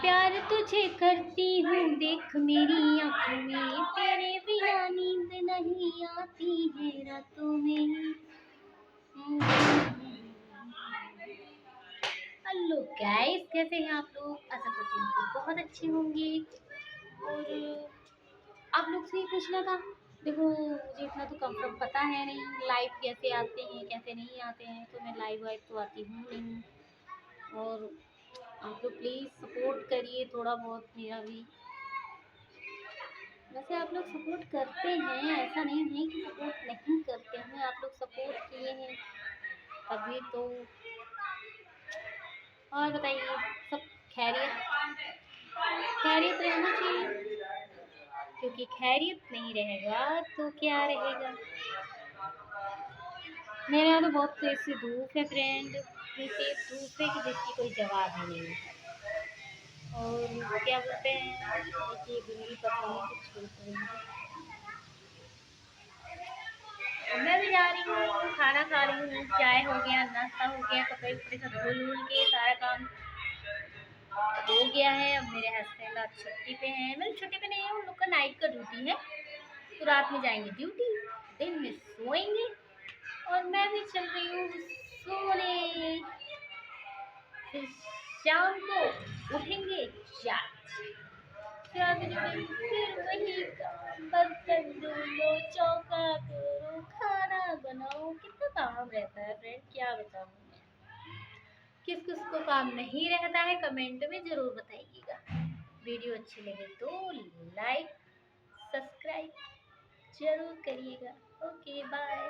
प्यार तुझे करती हूँ देख मेरी आँखों में, तेरे बिना नींद नहीं आती है रातों में। हेलो गाइस, कैसे हैं आप लोग? आशा करती हूँ कि बहुत अच्छे होंगे। और आप लोग से ही पूछना था। देखो, मुझे इतना तो कंफर्म पता है नहीं लाइव कैसे आते हैं कैसे नहीं आते हैं, तो मैं लाइव वाइव तो आती हूँ नहीं। और आप लोग प्लीज़ सपोर्ट करिए थोड़ा बहुत मेरा भी। वैसे आप लोग सपोर्ट करते हैं, ऐसा नहीं है कि सपोर्ट नहीं करते हैं, आप लोग सपोर्ट किए हैं तभी तो। और बताइए, सब खैरियत? खैरियत रहना चाहिए, क्योंकि खैरियत नहीं रहेगा तो क्या रहेगा। मेरे यहाँ तो बहुत तेज से धूप है फ्रेंड, तेज धूप है कि जिसकी कोई जवाब ही नहीं है। और क्या बोलते हैं, देखिए बिल्ली पता नहीं कुछ छूट रही है। मैं भी जा रही हूँ, खाना खा रही हूँ, चाय हो गया, नाश्ता हो गया, कपड़े कपड़े सब धुल धुल के सारा काम हो गया है। अब मेरे हस्बैंड आज छुट्टी पे हैं, मतलब छुट्टी पे नहीं है, उन लोग का नाइट का ड्यूटी है, तो रात में जाएंगे ड्यूटी, दिन में सोएंगे। और मैं भी चल रही हूँ सोने, फिर शाम को उठेंगे 4 4 बजे, फिर वही काम, बर्तन धो लो, चौका करो, खाना बनाओ, कितना काम रहता है फ्रेंड, क्या बताऊँ मैं। किस किस को काम नहीं रहता है कमेंट में ज़रूर बताइएगा। वीडियो अच्छी लगे तो लाइक सब्सक्राइब जरूर करिएगा। Okay bye.